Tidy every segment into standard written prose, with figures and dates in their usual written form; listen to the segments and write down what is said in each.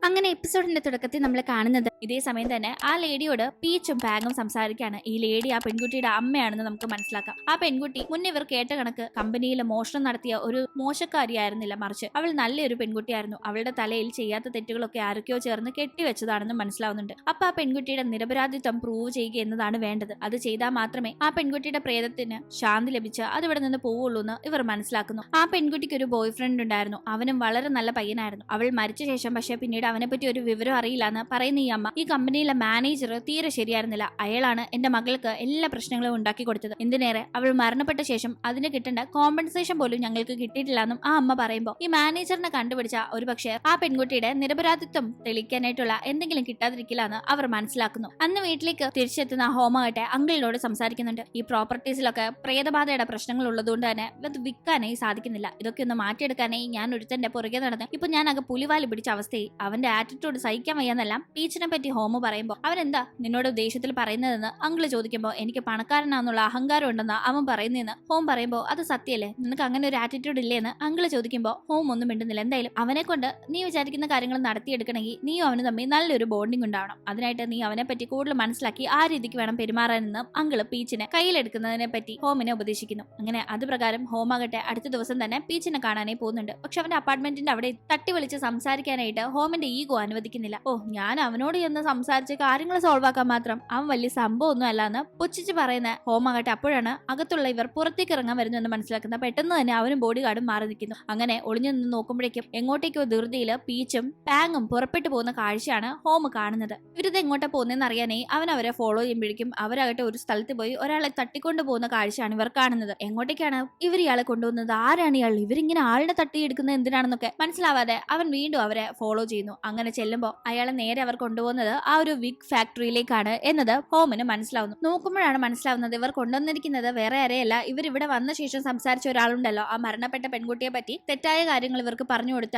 അങ്ങനെ എപ്പിസോഡിന്റെ തുടക്കത്തിൽ നമ്മൾ കാണുന്നത് ഇതേ സമയം തന്നെ ആ ലേഡിയോട് പീച്ചും പാങ്ങും സംസാരിക്കുകയാണ്. ഈ ലേഡി ആ പെൺകുട്ടിയുടെ അമ്മയാണെന്ന് നമുക്ക് മനസ്സിലാക്കാം. ആ പെൺകുട്ടി മുന്നേ ഇവർ കേട്ട കണക്ക് കമ്പനിയിൽ മോഷണം നടത്തിയ ഒരു മോശക്കാരിയായിരുന്നില്ല, മറിച്ച് അവൾ നല്ലൊരു പെൺകുട്ടിയായിരുന്നു. അവളുടെ തലയിൽ ചെയ്യാത്ത തെറ്റുകളൊക്കെ ആരൊക്കെയോ ചേർന്ന് കെട്ടിവെച്ചതാണെന്ന് മനസ്സിലാവുന്നുണ്ട്. അപ്പൊ ആ പെൺകുട്ടിയുടെ നിരപരാധിത്വം പ്രൂവ് ചെയ്യുക എന്നതാണ് വേണ്ടത്. അത് ചെയ്താൽ മാത്രമേ ആ പെൺകുട്ടിയുടെ പ്രേതത്തിന് ശാന്തി ലഭിച്ച് അത് ഇവിടെ നിന്ന് പോവുള്ളൂ എന്ന് ഇവർ മനസ്സിലാക്കുന്നു. ആ പെൺകുട്ടിക്ക് ഒരു ബോയ് ഫ്രണ്ട് ഉണ്ടായിരുന്നു. അവനും വളരെ നല്ല പയ്യനായിരുന്നു. അവൾ മരിച്ച ശേഷം പക്ഷെ പിന്നീട് അവനെ പറ്റി ഒരു വിവരം അറിയില്ല എന്ന് പറയുന്ന ഈ അമ്മ, ഈ കമ്പനിയിലെ മാനേജർ തീരെ ശരിയായിരുന്നില്ല. അയാളാണ് എന്റെ മകൾക്ക് എല്ലാ പ്രശ്നങ്ങളും ഉണ്ടാക്കി കൊടുത്തത്. എന്തിനേറെ അവൾ മരണപ്പെട്ട ശേഷം അതിന് കിട്ടേണ്ട കോമ്പൻസേഷൻ പോലും ഞങ്ങൾക്ക് കിട്ടിയിട്ടില്ല എന്നും ആ അമ്മ പറയുമ്പോൾ ഈ മാനേജറിനെ കണ്ടുപിടിച്ച ഒരു പക്ഷേ ആ പെൺകുട്ടിയുടെ നിരപരാധിത്വം തെളിയിക്കാനായിട്ടുള്ള എന്തെങ്കിലും കിട്ടാതിരിക്കില്ല എന്ന് അവർ മനസ്സിലാക്കുന്നു. അന്ന് വീട്ടിലേക്ക് തിരിച്ചെത്തുന്ന ഹോമാകട്ടെ അങ്കിളിനോട് സംസാരിക്കുന്നുണ്ട്. ഈ പ്രോപ്പർട്ടീസിലൊക്കെ പ്രേതബാധയുടെ പ്രശ്നങ്ങൾ ഉള്ളതുകൊണ്ട് തന്നെ അത് വിൽക്കാനായി സാധിക്കുന്നില്ല. ഇതൊക്കെ ഒന്ന് മാറ്റിയെടുക്കാനായി ഞാൻ ഒരുത്തന്റെ പുറകെ നടന്ന് ഇപ്പൊ ഞാൻ ആകെ പുലിവാലി പിടിച്ച അവസ്ഥയിൽ അവന്റെ ആറ്റിറ്റ്യൂഡ് സഹിക്കാൻ വയ്യാന്നെല്ലാം പീച്ചിനെ പറ്റി ഹോമ പറയുമ്പോൾ അവനെന്താ നിന്നോട് ദേഷ്യത്തിൽ പറയുന്നതെന്ന് അങ്കിള് ചോദിക്കുമ്പോൾ എനിക്ക് പണക്കാരനാന്നുള്ള അഹങ്കാരം ഉണ്ടെന്ന് അവൻ പറയുന്നതെന്ന് ഹോം പറയുമ്പോൾ അത് സത്യല്ലേ, നിനക്ക് അങ്ങനെ ഒരു ആറ്റിറ്റ്യൂഡ് ഇല്ലേന്ന് അങ്കിള് ചോദിക്കുമ്പോൾ ഹോം ഒന്നും മിണ്ടുന്നില്ല. എന്തായാലും അവനെ കൊണ്ട് നീ വിചാരിക്കുന്ന കാര്യങ്ങൾ നടത്തിയെടുക്കണമെങ്കിൽ നീയും അവന് തമ്മിൽ നല്ലൊരു ബോണ്ടിങ് ഉണ്ടാവണം. അതിനായിട്ട് നീ അവനെ പറ്റി കൂടുതൽ മനസ്സിലാക്കി ആ രീതിക്ക് വേണം പെരുമാറാനെന്ന് അങ്കിള് പീച്ചിനെ കയ്യിലെടുക്കുന്നതിനെ പറ്റി ഹോമിനെ ഉപദേശിക്കുന്നു. അങ്ങനെ അത് പ്രകാരം ഹോമാകട്ടെ അടുത്ത ദിവസം തന്നെ പീച്ചിനെ കാണാനായി പോകുന്നുണ്ട്. പക്ഷെ അവന്റെ അപ്പാർട്ട്മെന്റിന്റെ അവിടെ തട്ടി വിളിച്ച് സംസാരിക്കാനായിട്ട് ഹോമിന്റെ ഈഗോ അനുവദിക്കുന്നില്ല. ഞാൻ അവനോട് എന്ന് സംസാരിച്ച് കാര്യങ്ങൾ സോൾവ് ആക്കാൻ മാത്രം അവൻ വലിയ സംഭവം ഒന്നും അല്ലാന്ന് പുച്ഛിച്ച് പറയുന്ന ഹോമാകട്ടെ അപ്പോഴാണ് അകത്തുള്ള ഇവർ പുറത്തേക്ക് ഇറങ്ങാൻ വരുന്നു എന്ന് മനസ്സിലാക്കുന്നത്. പെട്ടെന്ന് തന്നെ അവനും ബോഡി ഗാർഡും മാറി നിൽക്കുന്നു. അങ്ങനെ ഒളിഞ്ഞു നിന്ന് നോക്കുമ്പോഴേക്കും എങ്ങോട്ടേക്കോ ധൃതിയിൽ പീച്ചും പാങ്ങും പുറപ്പെട്ടു പോകുന്ന കാഴ്ചയാണ് ഹോം കാണുന്നത്. ഇവരിത് എങ്ങോട്ടാ പോകുന്നതെന്ന് അറിയാനേ അവൻ അവരെ ഫോളോ ചെയ്യുമ്പോഴേക്കും അവരാകട്ടെ ഒരു സ്ഥലത്ത് പോയി ഒരാളെ തട്ടിക്കൊണ്ടു പോകുന്ന കാഴ്ചയാണ് ഇവർ കാണുന്നത്. എങ്ങോട്ടേക്കാണ് ഇവർ ഇയാളെ കൊണ്ടുപോകുന്നത്, ആരാണ് ഇയാൾ, ഇവരിങ്ങനെ ആളുടെ തട്ടിയെടുക്കുന്നത് എന്തിനാണെന്നൊക്കെ മനസ്സിലാവാതെ അവൻ വീണ്ടും അവരെ ഫോളോ ചെയ്യുന്നു. അങ്ങനെ ചെല്ലുമ്പോൾ അയാളെ നേരെ അവർ കൊണ്ടുപോകുന്നത് ആ ഒരു വിഗ് ഫാക്ടറിയിലേക്കാണ് എന്നത് ഹോമിന് മനസ്സിലാവുന്നു. നോക്കുമ്പോഴാണ് മനസ്സിലാവുന്നത് ഇവർ കൊണ്ടുവന്നിരിക്കുന്നത് വേറെ ആരെയല്ല, ഇവർ ഇവിടെ വന്ന ശേഷം സംസാരിച്ച ഒരാളുണ്ടല്ലോ, ആ മരണപ്പെട്ട പെൺകുട്ടിയെ പറ്റി തെറ്റായ കാര്യങ്ങൾ ഇവർക്ക് പറഞ്ഞു കൊടുത്ത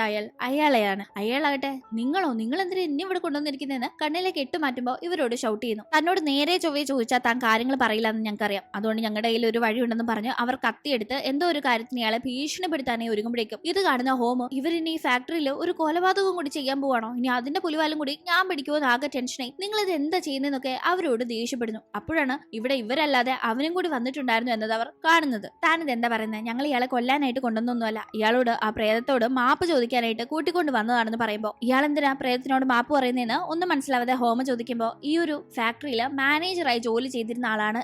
അയാളെയാണ്. അയാളാകട്ടെ നിങ്ങൾ എന്തിനാ ഇനി ഇവിടെ കൊണ്ടുവന്നിരിക്കുന്നതെന്ന് കണ്ണിലേക്ക് ഇട്ട് മാറ്റുമ്പോൾ ഇവരോട് ഷൗട്ട് ചെയ്യുന്നു. തന്നോട് നേരെ ചൊവ്വയെ ചോദിച്ചാൽ താൻ കാര്യങ്ങൾ പറയില്ലെന്ന് ഞങ്ങൾക്കറിയാം, അതുകൊണ്ട് ഞങ്ങളുടെ കയ്യിൽ ഒരു വഴിയുണ്ടെന്ന് പറഞ്ഞ് അവർ കത്തിയെടുത്ത് എന്തോ ഒരു കാര്യത്തിന് ഇയാളെ ഭീഷണിപ്പെടുത്താനേ ഒരുങ്ങുമ്പോഴേക്കും ഇത് കാണുന്ന ഹോം ഇവരിനി ഈ ഫാക്ടറിയിൽ ഒരു കൊലപാതകവും കൂടി ചെയ്യാൻ പോവാണോ, ഇനി അതിന്റെ പുലിവാലും കൂടി ഞാൻ പിടിക്കുമോ ആകെ ടെൻഷനായി, നിങ്ങൾ ഇത് എന്താ ചെയ്യുന്നതെന്നൊക്കെ അവരോട് ദേഷ്യപ്പെടുന്നു. അപ്പോഴാണ് ഇവിടെ ഇവരല്ലാതെ അവനും കൂടി വന്നിട്ടുണ്ടായിരുന്നു എന്നത് അവർ കാണുന്നത്. താനിത് എന്താ പറയുന്നത്, ഞങ്ങൾ ഇയാളെ കൊല്ലാനായിട്ട് കൊണ്ടുവന്നൊന്നുമല്ല, ഇയാളോട് ആ പ്രേതത്തോട് മാപ്പ് ചോദിക്കാനായിട്ട് കൂട്ടിക്കൊണ്ട് വന്നതാണെന്ന് പറയുമ്പോൾ ഇയാൾ എന്തിനാ പ്രേതത്തിനോട് മാപ്പ് പറയുന്നതെന്ന് ഒന്നും മനസ്സിലാവാതെ ഹോമ ചോദിക്കുമ്പോൾ ഈ ഒരു ഫാക്ടറിയിൽ മാനേജറായി ജോലി ചെയ്തിരുന്ന ആളാണ്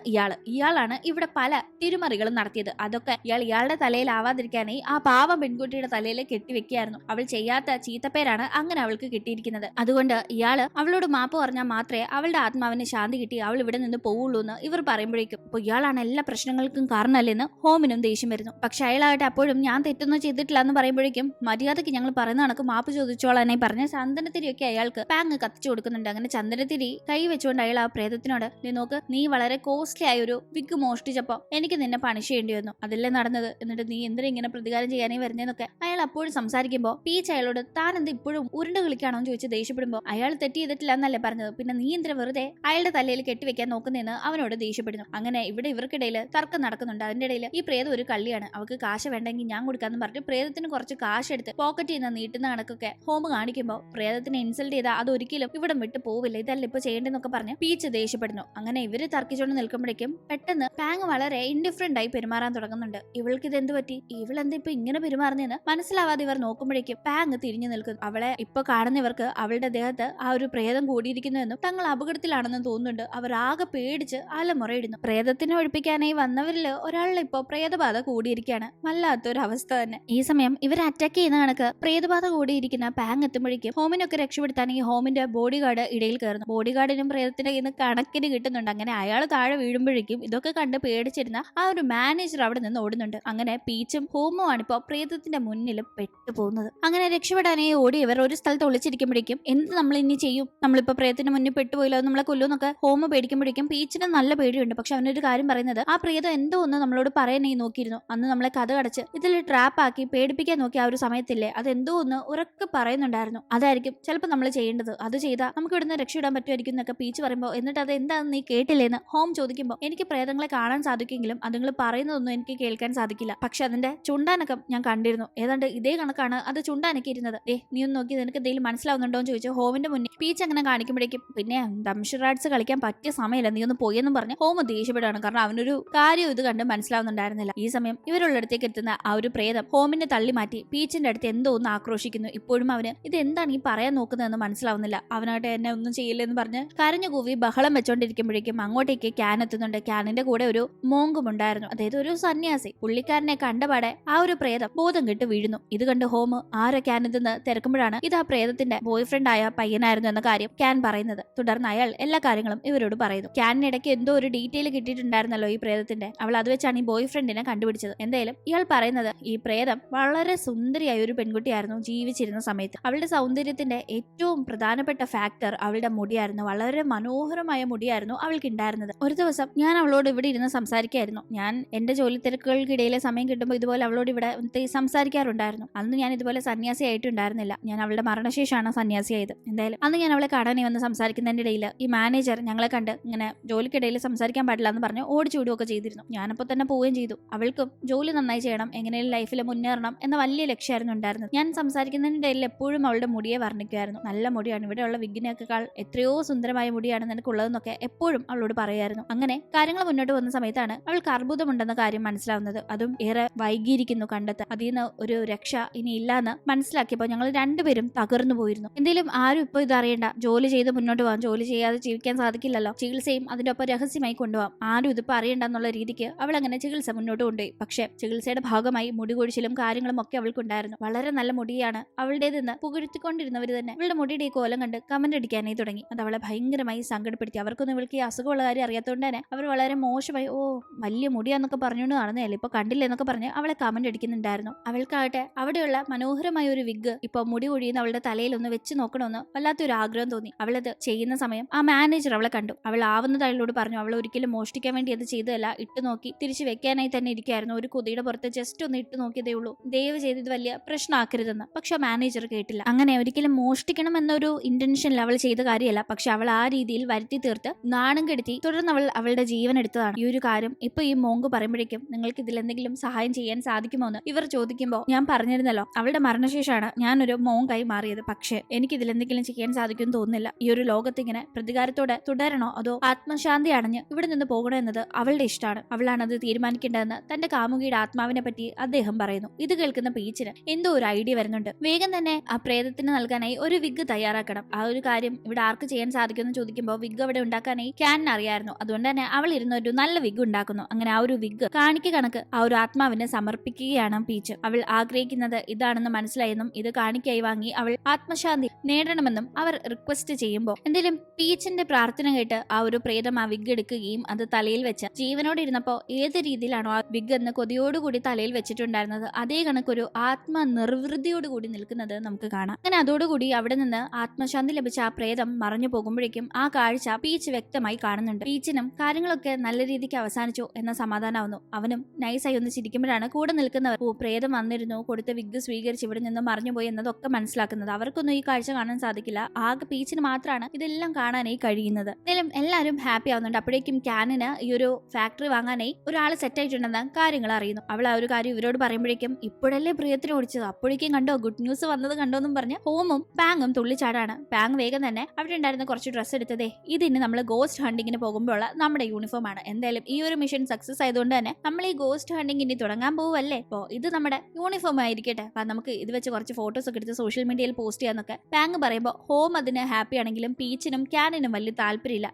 ഇയാളാണ് ഇവിടെ പല തിരുമറികളും നടത്തിയത്. അതൊക്കെ ഇയാളുടെ തലയിൽ ആവാതിരിക്കാനായി ആ പാവം പെൺകുട്ടിയുടെ തലയിൽ കെട്ടിവെക്കുകയായിരുന്നു. അവൾ ചെയ്യാത്ത ചീത്തപ്പേരാണ് അങ്ങനെ അവൾക്ക് കിട്ടിയിരിക്കുന്നത്. അതുകൊണ്ട് ഇയാള് അവളോട് മാപ്പ് പറഞ്ഞാൽ മാത്രമേ അവളുടെ ആത്മാവിന് ശാന്തി കിട്ടി അവൾ ഇവിടെ നിന്ന് പോവുള്ളൂ എന്ന് ഇവർ പറയുമ്പോഴേക്കും അപ്പോൾ ഇയാളാണ് എല്ലാ പ്രശ്നങ്ങൾക്കും കാരണമല്ലെന്ന് ഹോമിനും ദേഷ്യം വരുന്നു. പക്ഷെ അയാളാകട്ടെ അപ്പോഴും ഞാൻ തെറ്റൊന്നും ചെയ്തിട്ടില്ല എന്ന് പറയുമ്പോഴേക്കും മര്യാദയ്ക്ക് ഞങ്ങൾ പറയുന്ന കണക്ക് മാപ്പ് ചോദിച്ചോളാനായി പറഞ്ഞ് ചന്ദനത്തിരിയൊക്കെ അയാൾക്ക് പാങ്ങ് കത്തിച്ചു കൊടുക്കുന്നുണ്ട്. അങ്ങനെ ചന്ദനത്തിരി കൈ വെച്ചുകൊണ്ട് അയാൾ ആ പ്രേതത്തിനോട് നീ നോക്ക്, നീ വളരെ കോസ്റ്റ്ലി ആയ ഒരു വിഗ് മോഷ്ടിച്ചപ്പോ എനിക്ക് നിന്നെ പണിഷ് ചെയ്യേണ്ടി വന്നു, അതല്ലേ നടന്നത്, എന്നിട്ട് നീ എന്തിനാ ഇങ്ങനെ പ്രതികാരം ചെയ്യാനേ വരുന്നതെന്നൊക്കെ അയാൾ അപ്പോഴും സംസാരിക്കുമ്പോൾ പീച്ച് അയാളോട് താൻ എന്ത് ഇപ്പോഴും ഉരുണ്ട് കളിക്കാണോ എന്ന് ചോദിച്ച് ദേഷ്യപ്പെടുമ്പോൾ അയാൾ തെറ്റ് ചെയ്തിട്ടില്ല എന്നല്ലേ പറഞ്ഞത്, പിന്നെ നീ എന്തിനാ വെറുതെ അയാളുടെ തലയിൽ കെട്ടിവെക്കാൻ നോക്കുന്നതെന്ന് അവനോട് ദേഷ്യപ്പെടുന്നു. അങ്ങനെ ഇവിടെ ഇവർക്കിടയിൽ തർക്കം നടക്കുന്നുണ്ട്. അതിന്റെ ഇടയിൽ ഈ പ്രേതം ഒരു കള്ളിയാണ്, അവൾക്ക് കാശ് വേണ്ടെങ്കിൽ ഞാൻ കൊടുക്കാന്ന് പറഞ്ഞിട്ട് പ്രേതത്തിന് കുറച്ച് കാശ് എടുത്ത് പോക്കറ്റിൽ നിന്ന് നീട്ടുന്ന കണക്കൊക്കെ ഹോം കാണിക്കുമ്പോൾ പ്രേതത്തിനെ ഇൻസൾട്ട് ചെയ്താൽ അതൊരിക്കലും ഇവിടെ വിട്ടു പോവില്ല, ഇതല്ല ഇപ്പൊ ചെയ്യേണ്ടെന്നൊക്കെ പറഞ്ഞ് പീച്ച് ദേഷ്യപ്പെടുന്നു. അങ്ങനെ ഇവര് തർക്കിച്ചുകൊണ്ട് നിൽക്കുമ്പോഴേക്കും പെട്ടെന്ന് പാങ് വളരെ ഇൻഡിഫറന്റ് ആയി പെരുമാറാൻ തുടങ്ങുന്നുണ്ട്. ഇവൾക്ക് ഇത് എന്ത് പറ്റി, ഇവളെന്താ ഇപ്പൊ ഇങ്ങനെ പെരുമാറുന്നതെന്ന് മനസ്സിലാവാതെ ഇവർ നോക്കുമ്പോഴേക്കും പാങ് തിരിഞ്ഞു നിൽക്കുന്നു. അവളെ ഇപ്പൊ കാണുന്നവർക്ക് അവളുടെ ദേഹത്ത് ആ ഒരു പ്രേതം കൂടിയിരിക്കുന്നുവെന്നും തങ്ങൾ അപകടത്തിലാണെന്നും തോന്നുന്നുണ്ട്. അവർ ആകെ പേടിച്ച് അലമുറയിടുന്നു. പ്രേതത്തിനെ ഒഴിപ്പിക്കാനായി വന്നവരിൽ ഒരാളിൽ ഇപ്പോ പ്രേതബാധ കൂടിയിരിക്കുകയാണ്. വല്ലാത്തൊരു അവസ്ഥ തന്നെ. ഈ സമയം ഇവർ അറ്റാക്ക് ചെയ്യുന്ന കണക്ക് പ്രേതബാധ കൂടിയിരിക്കുന്ന പാങ് എത്തുമ്പോഴേക്കും ഹോമിനൊക്കെ രക്ഷപ്പെടുത്താനെങ്കിൽ ഹോമിന്റെ ബോഡി ഗാർഡ് ഇടയിൽ കയറുന്നു. ബോഡി ഗാർഡിനും പ്രേതത്തിന്റെ കയ്യിൽ നിന്ന് കണക്കിന് കിട്ടുന്നുണ്ട്. അങ്ങനെ അയാൾ താഴെ വീഴുമ്പോഴേക്കും ഇതൊക്കെ കണ്ട് പേടിച്ചിരുന്ന ആ ഒരു മാനേജർ അവിടെ നിന്ന് ഓടുന്നുണ്ട്. അങ്ങനെ പീച്ചും ഹോമുമാണ് ഇപ്പോ പ്രേതത്തിന്റെ മുന്നിൽ പെട്ടുപോകുന്നത്. അങ്ങനെ രക്ഷപ്പെടാനായി ഓടി ഇവർ ഒരു സ്ഥലത്ത് ഒളിച്ചിരിക്കുമ്പോഴേക്കും എന്ത് നമ്മൾ ഇനി ചെയ്യും, നമ്മളിപ്പോ പ്രേതത്തിന്റെ മുന്നിൽ പെട്ടുപോയില്ലോ, നമ്മളെ കൊല്ലുന്നൊക്കെ ഹോമ പേടിക്കുമ്പോഴേക്കും പീച്ചിന് നല്ല പേടിയുണ്ട്. പക്ഷെ അവനൊരു കാര്യം പറയുന്നത് ആ പ്രേതം എന്തോ ഒന്ന് നമ്മളോട് പറയാനായി നോക്കിയിരുന്നു, അന്ന് നമ്മളെ കഥ കടച്ച് ഇതിൽ ട്രാപ്പ് ആക്കി പേടിപ്പിക്കാൻ നോക്കി ആ ഒരു സമയത്തില്ലേ, അതെന്തോ ഒന്ന് ഉറക്കെ പറയുന്നുണ്ടായിരുന്നു, അതായിരിക്കും ചിലപ്പോൾ നമ്മൾ ചെയ്യേണ്ടത്, അത് ചെയ്താൽ നമുക്ക് ഇവിടുന്ന് രക്ഷയിടാൻ പറ്റുമായിരിക്കും എന്നൊക്കെ പീച്ച് പറയുമ്പോൾ എന്നിട്ട് അത് എന്താണെന്ന് നീ കേട്ടില്ലേന്ന് ഹോം ചോദിക്കുമ്പോൾ എനിക്ക് പ്രേതങ്ങളെ കാണാൻ സാധിക്കുമെങ്കിലും അതുങ്ങൾ പറയുന്നതൊന്നും എനിക്ക് കേൾക്കാൻ സാധിക്കില്ല, പക്ഷെ അതിന്റെ ചുണ്ടാനക്കം ഞാൻ കണ്ടിരുന്നു, ഏതാണ്ട് ഇതേ കണക്കാണ് അത് ചുണ്ടാനൊക്കെ ഇരുന്നത്, നീ ഒന്ന് നോക്കി നിനക്ക് എന്തെങ്കിലും എന്തെങ്കിലും മനസ്സിലാവുന്നുണ്ടോ എന്ന് ചോദിച്ചു ഹോമിന്റെ മുന്നിൽ പീച്ച് അങ്ങനെ കാണിക്കുമ്പോഴേക്കും പിന്നെ ദംഷറാഡ്സ് കളിക്കാൻ പറ്റിയ സമയമല്ല, നീ ഒന്ന് പോയെന്നും പറഞ്ഞ് ഹോം ദേഷ്യപ്പെടുകയാണ്. കാരണം അവനൊരു കാര്യം ഇത് കണ്ട് മനസ്സിലാവുന്നുണ്ടായിരുന്നില്ല. ഈ സമയം ഇവരുള്ളിടത്തേക്ക് എത്തുന്ന ആ ഒരു പ്രേതം ഹോമിനെ തള്ളി മാറ്റി പീച്ചിന്റെ അടുത്ത് എന്തോ ഒന്ന് ആക്രോശിക്കുന്നു. ഇപ്പോഴും അവന് ഇത് എന്താണ് ഈ പറയാൻ നോക്കുന്നതെന്ന് മനസ്സിലാവുന്നില്ല. അവനായിട്ട് എന്നെ ഒന്നും ചെയ്യില്ലെന്ന് പറഞ്ഞ് കരഞ്ഞു കൂവി ബഹളം വെച്ചോണ്ടിരിക്കുമ്പോഴേക്കും അങ്ങോട്ടേക്ക് ക്യാൻ എത്തുന്നുണ്ട്. ക്യാനിന്റെ കൂടെ ഒരു മോങ്കും ഉണ്ടായിരുന്നു, അതായത് ഒരു സന്യാസി. പുള്ളിക്കാരനെ കണ്ടപാടെ ആ ഒരു പ്രേതം ബോധം കെട്ട് വീഴുന്നു. ഇത് കണ്ട് ഹോം ആരെ ക്യാൻ ഇതെന്ന് തിരക്കുമ്പോഴാണ് ഇത് ആ പ്രേതത്തിന്റെ ബോയ് ഫ്രണ്ട് ആയ പയ്യനായിരുന്നു എന്ന കാര്യം ക്യാൻ പറയുന്നത്. തുടർന്ന് അയാൾ എല്ലാ കാര്യങ്ങളും ഇവരോട് പറയുന്നു. ക്യാനിനിടയ്ക്ക് എന്തോ ഒരു ഡീറ്റെയിൽ കിട്ടിയിട്ടുണ്ടായിരുന്നല്ലോ ഈ പ്രേതത്തിന്റെ. അവൾ അത് വെച്ചാണ് ഈ ബോയ് ഫ്രണ്ടിനെ കണ്ടുപിടിച്ചത്. എന്തായാലും ഇയാൾ പറയുന്നത് ഈ പ്രേതം വളരെ സുന്ദരിയായ ഒരു പെൺകുട്ടിയായിരുന്നു ജീവിച്ചിരുന്ന സമയത്ത്. അവളുടെ സൗന്ദര്യത്തിന്റെ ഏറ്റവും പ്രധാനപ്പെട്ട ഫാക്ടർ അവളുടെ മുടിയായിരുന്നു. വളരെ മനോഹരമായ മുടിയായിരുന്നു അവൾക്ക് ഉണ്ടായിരുന്നത്. ഒരു ദിവസം ഞാൻ അവളോട് ഇവിടെ ഇരുന്ന് സംസാരിക്കായിരുന്നു. ഞാൻ എന്റെ ജോലി തിരക്കുകൾക്കിടയിലെ സമയം കിട്ടുമ്പോൾ ഇതുപോലെ അവളോട് ഇവിടെ സംസാരിക്കാറുണ്ടായിരുന്നു. അന്ന് ഞാൻ ഇതുപോലെ സന്യാസി ആയിട്ടുണ്ടായിരുന്നില്ല. ഞാൻ അവളുടെ മരണശേഷമാണ് സന്യാസിയായത്. എന്തായാലും അന്ന് ഞാൻ അവളെ കാണാൻ വന്ന് സംസാരിക്കുന്നതിന്റെ ഇടയിൽ ഈ മാനേജർ ഞങ്ങളെ കണ്ട് ഇങ്ങനെ ജോലിക്കിടയിൽ സംസാരിക്കാൻ പാടില്ല എന്ന് പറഞ്ഞ് ഓടിച്ചൂടുകയൊക്കെ ചെയ്തിരുന്നു. ഞാനപ്പോൾ തന്നെ പോവുകയും ചെയ്തു. അവൾക്കും ജോലി നന്നായി ചെയ്യണം, എങ്ങനെയും ലൈഫിൽ മുന്നേറണം എന്ന വലിയ ലക്ഷ്യമായിരുന്നു ഉണ്ടായിരുന്നത്. ഞാൻ സംസാരിക്കുന്നതിന്റെ ഇടയിൽ എപ്പോഴും അവളുടെ മുടിയെ വർണ്ണിക്കുമായിരുന്നു. നല്ല മുടിയാണ്, ഇവിടെയുള്ള വിഗ്ഗിനേക്കാൾ എത്രയോ സുന്ദരമായ മുടിയാണ് നിനക്കുള്ളതെന്നൊക്കെ എപ്പോഴും അവളോട് പറയായിരുന്നു. അങ്ങനെ കാര്യങ്ങൾ മുന്നോട്ട് വന്ന സമയത്താണ് അവൾക്ക് അർബുദമുണ്ടെന്ന കാര്യം മനസ്സിലാവുന്നത്. അതും ഏറെ വൈകിയിരിക്കുന്നു കണ്ടെത്താൻ. അതിൽ നിന്ന് ഒരു രക്ഷ ഇനി ഇല്ലാന്ന് മനസ്സിലാക്കിയപ്പോൾ ഞങ്ങൾ രണ്ടുപേരും തകർന്നു പോയിരുന്നു. എന്തെങ്കിലും ആരും ഇപ്പോൾ ഇത് അറിയണ്ട, ജോലി ചെയ്ത് മുന്നോട്ട് പോകാം, ജോലി ചെയ്യാതെ ജീവിക്കാൻ സാധിക്കില്ലല്ലോ, ചികിത്സയും അതിന്റെ ഒപ്പം രഹസ്യമായി കൊണ്ടുപോകാം, ആരും ഇതിപ്പോ അറിയണ്ടെന്നുള്ള രീതിക്ക് അവൾ അങ്ങനെ ചികിത്സ മുന്നോട്ട് കൊണ്ടുപോയി. പക്ഷെ ചികിത്സയുടെ ഭാഗമായി മുടി കൊഴിച്ചിലും കാര്യങ്ങളും ഒക്കെ അവൾക്കുണ്ടായിരുന്നു. വളരെ നല്ല മുടിയാണ് അവളുടേതെന്ന് പുകഴ്ത്തിക്കൊണ്ടിരുന്നവർ തന്നെ അവളുടെ മുടിയുടെ ഈ കോലം കണ്ട് കമന്റ് അടിക്കാനായി തുടങ്ങി. അത് അവളെ ഭയങ്കരമായി സങ്കടപ്പെടുത്തി. അവർക്കൊന്നും ഇവൾക്ക് ഈ അസുഖമുള്ള കാര്യം അറിയാത്തതുകൊണ്ട് തന്നെ അവർ വളരെ മോശമായി ഓ വലിയ മുടിയാന്നൊക്കെ പറഞ്ഞുകൊണ്ട് നടന്നതല്ലേ, ഇപ്പൊ കണ്ടില്ല എന്നൊക്കെ പറഞ്ഞ് അവളെ കമന്റ് അടിക്കുന്നുണ്ടായിരുന്നു. അവൾക്കാകട്ടെ അവിടെയുള്ള മനോഹരമായ ഒരു വിഗ് ഇപ്പൊ മുടി കൊഴിയുന്ന അവളുടെ തലയിൽ ഒന്ന് വെച്ച് നോക്കണമെന്ന് വല്ലാത്തൊരു ആഗ്രഹം തോന്നി. അവളത് ചെയ്യുന്ന സമയം ആ മാനേജർ അവളെ കണ്ടു. അവൾ ആവുന്നത് അയാളോട് പറഞ്ഞു അവൾ ഒരിക്കലും മോഷ്ടിക്കാൻ വേണ്ടി അത് ചെയ്തതല്ല, ഇട്ട് നോക്കി തിരിച്ചു വെക്കാനായി തന്നെ ഇരിക്കായിരുന്നു. ഒരു കുതിയുടെ പുറത്ത് ജസ്റ്റ് ഒന്ന് ഇട്ട് നോക്കിയതേ ഉള്ളൂ, ദയവ് ചെയ്ത് ഇത് വലിയ പ്രശ്നമാക്കരുതെന്ന്. പക്ഷെ മാനേജർ കേട്ടില്ല. അങ്ങനെ ഒരിക്കലും മോഷ്ടിക്കണം എന്നൊരു ഇന്റൻഷനിൽ അവൾ ചെയ്ത കാര്യമല്ല, പക്ഷെ അവൾ ആ രീതിയിൽ വരുത്തി തീർത്ത് നാണം കെടുത്തി തുടർന്ന് അവൾ അവളുടെ ജീവൻ എടുത്തതാണ്. ഈ ഒരു കാര്യം ഇപ്പൊ ഈ മോങ്ക് പറയുമ്പോഴേക്കും നിങ്ങൾക്ക് ഇതിൽ എന്തെങ്കിലും സഹായം ചെയ്യാൻ സാധിക്കുമോ എന്ന് ഇവർ ചോദിക്കുമ്പോൾ ഞാൻ പറഞ്ഞിരുന്നല്ലോ അവളുടെ മരണശേഷമാണ് ഞാനൊരു മോങ്കായി മാറിയത്. പക്ഷെ എനിക്ക് ഇതിൽ എന്തെങ്കിലും ചെയ്യാൻ സാധിക്കുമെന്ന് തോന്നുന്നില്ല. ഈ ഒരു ലോകത്ത് ഇങ്ങനെ പ്രതികാരത്തോടെ തുടരണോ അതോ ആത്മശാന്തി അടഞ്ഞ് ഇവിടെ നിന്ന് പോകണോ എന്നത് അവളുടെ ഇഷ്ടമാണ്, അവളാണ് അത് തീരുമാനിക്കേണ്ടതെന്ന് തന്റെ കാമുകിയുടെ ആത്മാവിനെ പറ്റി അദ്ദേഹം പറയുന്നു. ഇത് കേൾക്കുന്ന പീച്ചിന് എന്തോ ഒരു ഐഡിയ വരുന്നുണ്ട്. വേഗം തന്നെ ആ പ്രേതത്തിന് നൽകാനായി ഒരു വിഗ് തയ്യാറാക്കണം. ആ ഒരു കാര്യം ഇവിടെ ആർക്ക് ചെയ്യാൻ സാധിക്കുമെന്ന് ചോദിക്കുമ്പോൾ വിഗ് അവിടെ ഉണ്ടാക്കാനായി ക്യാനിന് അറിയായിരുന്നു. അതുകൊണ്ട് തന്നെ അവൾ ഇരുന്ന ഒരു നല്ല വിഗ് ഉണ്ടാക്കുന്നു. അങ്ങനെ ആ ഒരു വിഗ് കാണിക്ക കണക്ക് ആ ഒരു ആത്മാവിനെ സമർപ്പിക്കുകയാണ് പീച്ച്. അവൾ ആഗ്രഹിക്കുന്നത് ഇതാണെന്ന് മനസ്സിലായെന്നും ഇത് കാണിക്കായി വാങ്ങി അവൾ ആത്മശാന്തി നേടണമെന്നും അവർ റിക്വസ്റ്റ് ചെയ്യുമ്പോൾ എന്തെങ്കിലും പീച്ചിന്റെ പ്രാർത്ഥന കേട്ട് ആ ഒരു പ്രേതം ആ വിഗ് എടുക്കുകയും അത് തലയിൽ വെച്ച് ജീവനോട് ഇരുന്നപ്പോ ഏത് രീതിയിലാണോ ആ വിഗ് എന്ന് കൊതിയോടുകൂടി തലയിൽ വെച്ചിട്ടുണ്ടായിരുന്നത് അതേ കണക്കൊരു ആത്മ നിർവൃതിയോടുകൂടി നിൽക്കുന്നത് നമുക്ക് കാണാം. അങ്ങനെ അതോടുകൂടി അവിടെ നിന്ന് ആത്മശാന്തി ലഭിച്ച ആ പ്രേതം മറഞ്ഞു പോകുമ്പോഴേക്കും ആ കാഴ്ച പീച്ച് വ്യക്തമായി കാണുന്നുണ്ട്. പീച്ചിനും കാര്യങ്ങളൊക്കെ നല്ല രീതിക്ക് അവസാനിച്ചു എന്ന സമാധാനമാവുന്നു. അവനും നൈസായി ഒന്ന് ചിരിക്കുമ്പോഴാണ് കൂടെ നിൽക്കുന്നവർ ഓ പ്രേതം വന്നിരുന്നു, കൊടുത്ത വിഗ് സ്വീകരിച്ച് ഇവിടെ നിന്ന് മറിഞ്ഞുപോയി എന്നതൊക്കെ മനസ്സിലാക്കുന്നത്. അവർക്കൊന്നും ഈ കാഴ്ച കാണാൻ സാധിക്കില്ല. ആകെ പീച്ചിന് മാത്രമാണ് ഇതെല്ലാം കാണാനായി കഴിയുന്നത്. എന്തായാലും എല്ലാവരും ഹാപ്പി ആവുന്നുണ്ട്. അപ്പോഴേക്കും ക്യാനിന് ഈ ഒരു ഫാക്ടറി വാങ്ങാനായി ഒരാൾ സെറ്റ് ആയിട്ടുണ്ടെന്ന് കാര്യങ്ങൾ അറിയുന്നു. അവൾ ആ ഒരു കാര്യം ഇവരോട് പറയുമ്പോഴേക്കും ഇപ്പോഴല്ലേ പ്രിയത്തിന് ഓടിച്ചത്, അപ്പോഴേക്കും കണ്ടോ ഗുഡ് ന്യൂസ് വന്നത് കണ്ടോന്നും പറഞ്ഞ് ഹോമും പാങ്ങും തുള്ളിച്ചാടാണ്. പാങ് വേഗം തന്നെ അവിടെ ഉണ്ടായിരുന്ന കുറച്ച് ഡ്രസ്സ് എടുത്തതേ ഇതിന് നമ്മൾ ഗോസ്റ്റ് ഹണ്ടിങ്ങിന് പോകുമ്പോൾ നമ്മുടെ യൂണിഫോം ആണ്. എന്തായാലും ഈ ഒരു മിഷൻ സക്സസ് ആയതുകൊണ്ട് തന്നെ നമ്മൾ ഈ ഗോസ്റ്റ് ഹണ്ടിങ് ഇനി തുടങ്ങാൻ പോവല്ലേ, അപ്പോ ഇത് നമ്മുടെ യൂണിഫോം ആയിരിക്കട്ടെ, അപ്പൊ നമുക്ക് ഇത് വെച്ച് കുറച്ച് ഫോട്ടോസ് ഒക്കെ എടുത്ത് സോഷ്യൽ മീഡിയയിൽ പോസ്റ്റ് ചെയ്യാന്നൊക്കെ പാങ് പറയുമ്പോൾ ഹോം അതിന് ഹാപ്പി ആണെങ്കിലും പീച്ചിനും ക്യാനിനും വലിയ താല്പര്യമില്ല.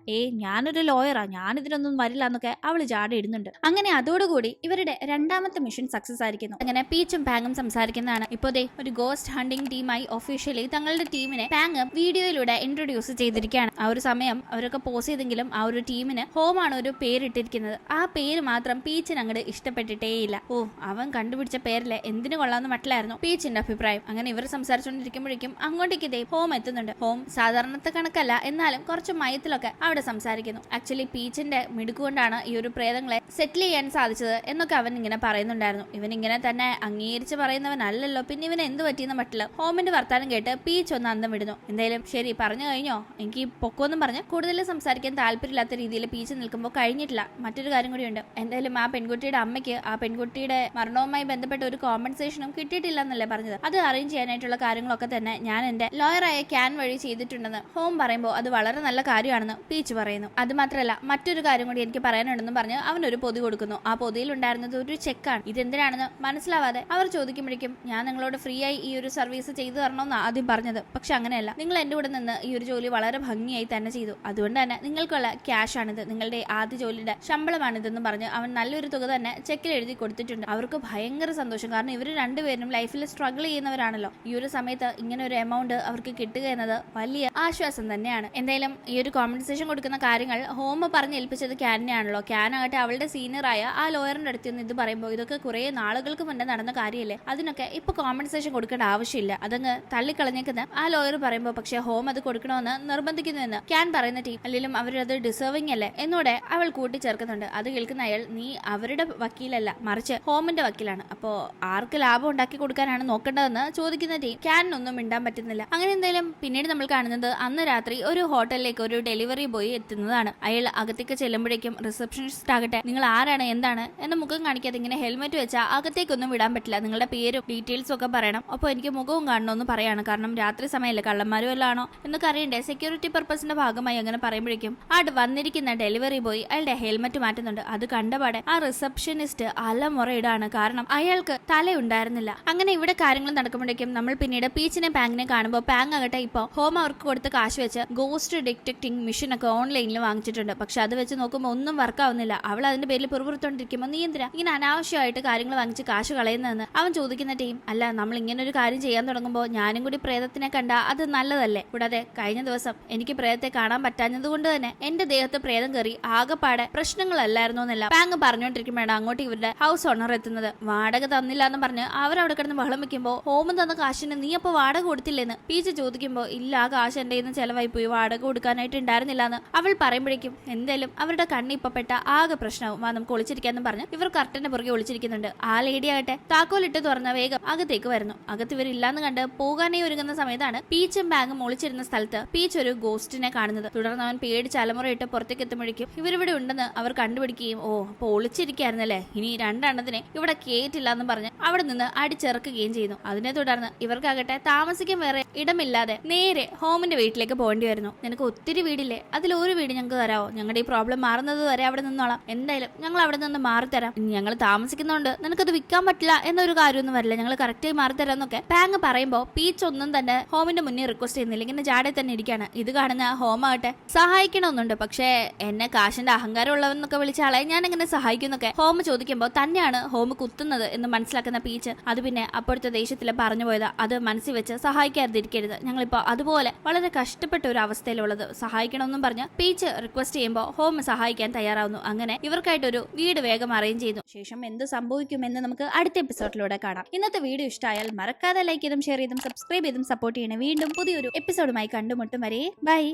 ഞാനൊരു ലോയറാ, ഞാൻ ഇതിനൊന്നും വരില്ല എന്നൊക്കെ അവള് ജാട ഇടുന്നുണ്ട്. അങ്ങനെ അതോടുകൂടി ഇവരുടെ രണ്ടാമത്തെ മിഷൻ സക്സസ് ആയിരിക്കുന്നു. അങ്ങനെ പീച്ചും പാങ്ങും സംസാരിക്കുന്നതാണ്. ഇപ്പോഴേ ഒരു ഗോസ്റ്റ് ഹണ്ടിങ് ടീമായി ഒഫീഷ്യലി തങ്ങളുടെ ടീമിനെ പാങ് വീഡിയോയിലൂടെ ഇൻട്രൊഡ്യൂസ് ചെയ്തിരിക്കുകയാണ്. ആ ഒരു സമയം അവരൊക്കെ പോസ് ചെയ്തെങ്കിലും ആ ഒരു ടീമിന് ഹോമാണ് ഒരു പേരിട്ടിരിക്കുന്നത്. ആ പേര് മാത്രം പീച്ചിന് അങ്ങോട്ട് ഇഷ്ടപ്പെട്ടിട്ടേയില്ല. ഓ അവൻ കണ്ടുപിടിച്ച പേരിലെ എന്തിനു കൊള്ളാന്ന് മട്ടിലായിരുന്നു പീച്ചിന്റെ അഭിപ്രായം. അങ്ങനെ ഇവർ സംസാരിച്ചുകൊണ്ടിരിക്കുമ്പോഴേക്കും അങ്ങോട്ടേക്ക് ഇതേ ഹോം എത്തുന്നുണ്ട്. ഹോം സാധാരണത്തെ കണക്കല്ല, എന്നാലും കുറച്ച് മയത്തിലൊക്കെ അവിടെ സംസാരിക്കുന്നു. ആക്ച്വലി പീച്ചിന്റെ മിടുക്കുകൊണ്ടാണ് ഈ ഒരു പ്രേതങ്ങളെ സെറ്റിൽ ചെയ്യാൻ സാധിച്ചത് എന്നൊക്കെ അവൻ ഇങ്ങനെ പറയുന്നുണ്ടായിരുന്നു. ഇവൻ ഇങ്ങനെ തന്നെ അംഗീകരിച്ച് പറയുന്നവനല്ലല്ലോ, പിന്നെ ഇവൻ എന്ത് പറ്റിയെന്ന മട്ടില് ഹോമിന്റെ വർത്താനം കേട്ട് പീച്ച് ഒന്ന് അന്തം വിടുന്നു. എന്തായാലും ശരി പറഞ്ഞു കഴിഞ്ഞോ, എനിക്ക് പൊക്കോന്നും പറഞ്ഞ് കൂടുതൽ സംസാരിക്കാൻ താല്പര്യമില്ലാത്ത രീതിയിൽ പീച്ച് നിൽക്കുമ്പോൾ കഴിഞ്ഞിട്ടില്ല. മറ്റൊരു കാര്യം കൂടിയുണ്ട്. എന്തായാലും ആ പെൺകുട്ടിയുടെ അമ്മയ്ക്ക് ആ പെൺകുട്ടിയുടെ മരണവുമായി ബന്ധപ്പെട്ട ഒരു കോമ്പൻസേഷനും കിട്ടിയിട്ടില്ല എന്നല്ലേ പറഞ്ഞത്. അത് അറേഞ്ച് ചെയ്യാനായിട്ടുള്ള കാര്യങ്ങളൊക്കെ തന്നെ തന്നെ ഞാൻ എന്റെ ലോയറായ ക്യാൻ വഴി ചെയ്തിട്ടുണ്ടെന്ന് ഹോം പറയുമ്പോൾ അത് വളരെ നല്ല കാര്യമാണെന്ന് പീച്ച് പറയുന്നു. അത് മാത്രമല്ല മറ്റൊരു കാര്യം കൂടി എനിക്ക് പറയാനുണ്ടെന്ന് പറഞ്ഞ് അവനൊരു പൊതി കൊടുക്കുന്നു. ആ പൊതിയിൽ ഉണ്ടായിരുന്നത് ഒരു ചെക്കാണ്. ഇതെന്തിനാണെന്ന് മനസ്സിലാവാതെ അവർ ചോദിക്കുമ്പോഴേക്കും ഞാൻ നിങ്ങളോട് ഫ്രീ ആയി ഈ ഒരു സർവീസ് ചെയ്തു തരണമെന്ന് ആദ്യം പറഞ്ഞത്, പക്ഷെ അങ്ങനെയല്ല, നിങ്ങൾ എന്റെ കൂടെ നിന്ന് ഈ ഒരു ജോലി വളരെ ഭംഗിയായി തന്നെ ചെയ്തു, അതുകൊണ്ട് തന്നെ നിങ്ങൾക്കുള്ള ക്യാഷ് ആണിത്, നിങ്ങളുടെ ആദ്യ ജോലിയുടെ ശമ്പളമാണിതെന്ന് പറഞ്ഞ് അവൻ നല്ലൊരു തുക തന്നെ ചെക്കിൽ എഴുതി കൊടുത്തിട്ടുണ്ട്. അവർക്ക് ഭയങ്കര സന്തോഷം, കാരണം ഇവർ രണ്ടുപേരും ലൈഫിൽ സ്ട്രഗിൾ ചെയ്യുന്നവരാണല്ലോ. ഈ ഒരു സമയത്ത് ഇങ്ങനെ ഒരു എമൗണ്ട് അവർക്ക് കിട്ടുക എന്നത് വലിയ ആശ്വാസം തന്നെയാണ്. എന്തായാലും ഈ ഒരു കോമ്പൻസേഷൻ കൊടുക്കുന്ന കാര്യങ്ങൾ ഹോം പറഞ്ഞ് ഏൽപ്പിച്ചത് ക്യാനാണല്ലോ. ക്യാനാകട്ടെ അവളുടെ സീനിയറായ ആ ലോയറിന്റെ അടുത്ത് നിന്ന് ഇത് പറയുമ്പോൾ ഇതൊക്കെ കുറെ നാളുകൾക്ക് മുന്നേ നടന്ന കാര്യമല്ലേ, അതിനൊക്കെ ഇപ്പൊ കോമ്പൻസേഷൻ കൊടുക്കേണ്ട ആവശ്യമില്ല, അതങ്ങ് തള്ളിക്കളഞ്ഞേക്കുന്ന ആ ലോയർ പറയുമ്പോൾ പക്ഷെ ഹോം അത് കൊടുക്കണമെന്ന് നിർബന്ധിക്കുന്നുവെന്ന് ക്യാൻ പറയുന്ന ടീം അല്ലെങ്കിലും അവരത് ഡിസേർവിംഗ് അല്ലേ എന്നോടെ അവൾ കൂട്ടിച്ചേർക്കുന്നുണ്ട്. അത് കേൾക്കുന്ന അയാൾ നീ അവരുടെ വക്കീലല്ല മറിച്ച് ഹോമിന്റെ വക്കീലാണ്, അപ്പോ ആർക്ക് ലാഭം ഉണ്ടാക്കി കൊടുക്കാനാണ് നോക്കേണ്ടതെന്ന് ചോദിക്കുന്ന ടീം ക്യാനൊന്നും മിണ്ടാൻ പറ്റുന്നില്ല. അങ്ങനെ എന്തായാലും പിന്നീട് നമ്മൾ കാണുന്നത് അന്ന് രാത്രി ഒരു ഹോട്ടലിലേക്ക് ഒരു ഡെലിവറി ബോയ് എത്തുന്നതാണ്. അയാൾ അകത്തേക്ക് ചെല്ലുമ്പോഴേക്കും റിസപ്ഷനിസ്റ്റ് ആകട്ടെ നിങ്ങൾ ആരാണ് എന്താണ് എന്ന മുഖം കാണിക്കാതെ ഇങ്ങനെ ഹെൽമെറ്റ് വെച്ചാൽ അകത്തേക്കൊന്നും വിടാൻ പറ്റില്ല, നിങ്ങളുടെ പേരും ഡീറ്റെയിൽസും ഒക്കെ പറയണം, അപ്പോൾ എനിക്ക് മുഖവും കാണണമെന്ന് പറയാണ്, കാരണം രാത്രി സമയമല്ലേ കള്ളന്മാരും എല്ലാണോ എന്നൊക്കെ അറിയണ്ടേ, സെക്യൂരിറ്റി പർപ്പസിന്റെ ഭാഗമായി അങ്ങനെ പറയുമ്പോഴേക്കും വന്നിരിക്കുന്ന ഡെലിവറി ബോയ് അയാളുടെ ഹെൽമെറ്റ് മാറ്റുന്നുണ്ട്. അത് കണ്ടപാടെ ആ റിസപ്ഷനിസ്റ്റ് അലമുറയിടാണ്, കാരണം അയാൾക്ക് തലയുണ്ടായിരുന്നില്ല. അങ്ങനെ ഇവിടെ കാര്യങ്ങൾ നടക്കുമ്പോഴേക്കും നമ്മൾ പിന്നീട് പീച്ചിനെ പാങ്ങിനെ കാണുമ്പോൾ പാങ് ആകട്ടെ ഇപ്പോൾ ഹോം അവർക്ക് കൊടുത്ത കാശ് വെച്ച് ഗോസ്റ്റ് ഡിറ്റക്ടിങ് മെഷീൻ ഒക്കെ ഓൺലൈനിൽ വാങ്ങിച്ചിട്ടുണ്ട്. പക്ഷെ അത് വെച്ച് നോക്കുമ്പോൾ ഒന്നും വർക്ക് ആവുന്നില്ല. അവൾ അതിന്റെ പേരിൽ പുറത്തുകൊണ്ടിരിക്കുമ്പോൾ നീ എന്തിനാ ഇങ്ങനെ അനാവശ്യമായിട്ട് കാര്യങ്ങൾ വാങ്ങിച്ച് കാശ് കളയുന്നതെന്ന് അവൻ ചോദിക്കുന്ന ടീം അല്ല, നമ്മൾ ഇങ്ങനെ ഒരു കാര്യം ചെയ്യാൻ തുടങ്ങുമ്പോൾ ഞാനും കൂടി പ്രേതത്തിനെ കണ്ട അത് നല്ലതല്ലേ, കൂടാതെ കഴിഞ്ഞ ദിവസം എനിക്ക് പ്രേതത്തെ കാണാൻ പറ്റാഞ്ഞത് കൊണ്ട് തന്നെ എന്റെ ദേഹത്ത് പ്രേതം കയറി ആകെപ്പാടെ പ്രശ്നങ്ങളല്ലായിരുന്നു എന്നല്ല പാങ് പറഞ്ഞുകൊണ്ടിരിക്കുമ്പോഴാണ് അങ്ങോട്ട് ഇവരുടെ ഹൗസ് ഓണർ എത്തുന്നത്. വാടക തന്നില്ല എന്ന് പറഞ്ഞ് അവരവിടെ കിടന്ന് ബഹളം വെക്കുമ്പോൾ ഹോം തന്ന കാശിന് നീ അപ്പൊ വാടക കൊടുത്തില്ലെന്ന് പീച്ച് ചോദിക്കുമ്പോൾ ഇല്ല, ആ കാശ് എന്റെ ഇന്ന് ചെലവായി പോയി, വാടക കൊടുക്കാനായിട്ട് ഉണ്ടായിരുന്നില്ല എന്ന് അവൾ പറയുമ്പോഴേക്കും എന്തായാലും അവരുടെ കണ്ണിപ്പപ്പെട്ട ആകെ പ്രശ്നവും നമുക്ക് ഒളിച്ചിരിക്കാന്ന് പറഞ്ഞ് ഇവർ കർട്ടന്റെ പുറകെ ഒളിച്ചിരിക്കുന്നുണ്ട്. ആ ലേഡി ആകട്ടെ താക്കോലിട്ട് തുറന്ന വേഗം അകത്തേക്ക് വരുന്നു. അകത്ത് ഇവരില്ലാന്ന് കണ്ട് പോകാനായി ഒരുങ്ങുന്ന സമയത്താണ് പീച്ചും ബാഗും ഒളിച്ചിരുന്ന സ്ഥലത്ത് പീച്ച് ഒരു ഗോസ്റ്റിനെ കാണുന്നത്. തുടർന്ന് അവൻ പേടിച്ച് അലമുറയിട്ട് പുറത്തേക്ക് എത്തുമ്പോഴേക്കും ഇവരിവിടെ ഉണ്ടെന്ന് അവർ കണ്ടുപിടിക്കുകയും ഓ അപ്പൊ ഒളിച്ചിരിക്കായിരുന്നല്ലേ, ഇനി രണ്ടെണ്ണത്തിനെ ഇവിടെ കേറ്റില്ല എന്ന് പറഞ്ഞ് അവിടെ നിന്ന് അടിച്ചിറക്കുകയും ചെയ്യുന്നു. അതിനെ തുടർന്ന് ഇവർക്കാകട്ടെ താമസിക്കാൻ വേറെ ഇടമില്ലാതെ നേരെ ഹോമിന്റെ വീട്ടിലേക്ക് പോകേണ്ടി വരുന്നു. നിനക്ക് ഒത്തിരി വീടില്ലേ, അതിലൊരു വീട് ഞങ്ങൾക്ക് തരാമോ, ഞങ്ങളുടെ ഈ പ്രോബ്ലം മാറുന്നത് വരെ അവിടെ നിന്നോളാം, എന്തായാലും ഞങ്ങൾ അവിടെ നിന്ന് മാറിത്തരാം, ഞങ്ങൾ താമസിക്കുന്നതുകൊണ്ട് നിനക്കത് വിൽക്കാൻ പറ്റില്ല എന്നൊരു കാര്യമൊന്നും വരില്ല, ഞങ്ങൾ കറക്റ്റായി മാറിത്തരാം എന്നൊക്കെ പാങ് പറയുമ്പോൾ പീച്ച് ഒന്നും തന്നെ ഹോമിന്റെ മുന്നേ റിക്വസ്റ്റ് ചെയ്യുന്നില്ല, ഇങ്ങനെ ജാടെ തന്നെ ഇരിക്കുകയാണ്. ഇത് കാണുന്ന ഹോം ആകട്ടെ സഹായിക്കണമെന്നുണ്ട്, പക്ഷേ എന്നെ കാശിന്റെ അഹങ്കാരം ഉള്ളവെന്നൊക്കെ വിളിച്ച ആളെ ഞാൻ എങ്ങനെ സഹായിക്കുന്നൊക്കെ ഹോം ചോദിക്കുമ്പോൾ തന്നെയാണ് ഹോം കുത്തുന്നത് എന്ന് മനസ്സിലാക്കുന്ന പീച്ച് അത് പിന്നെ അപ്പോഴത്തെ ദേഷ്യത്തിൽ പറഞ്ഞു പോയതാ, അത് മനസ്സിൽ വെച്ച് സഹായിക്കാതിരിക്കരുത്, ഞങ്ങളിപ്പോ അതുപോലെ വളരെ കഷ്ടപ്പെട്ട ഒരു അവസ്ഥയിലുള്ളത്, സഹായിക്കണമെന്നും പറഞ്ഞ് പീച്ച് റിക്വസ്റ്റ് ചെയ്യുമ്പോൾ ഹോം സഹായിക്കാൻ തയ്യാറാവുന്നു. അങ്ങനെ ഇവർക്കായിട്ടൊരു വീട് വേഗം അറേഞ്ച് ചെയ്തു. ശേഷം എന്ത് സംഭവിക്കുമെന്ന് നമുക്ക് അടുത്ത എപ്പിസോഡിലൂടെ കാണാം. ഇന്നത്തെ വീഡിയോ ഇഷ്ടമായാൽ മറക്കാതെ ലൈക്ക് ചെയ്തും ഷെയർ ചെയ്തും സബ്സ്ക്രൈബ് ചെയ്തും സപ്പോർട്ട് ചെയ്യണേ. വീണ്ടും പുതിയൊരു എപ്പിസോഡുമായി കണ്ടുമുട്ടും വരെ ബൈ.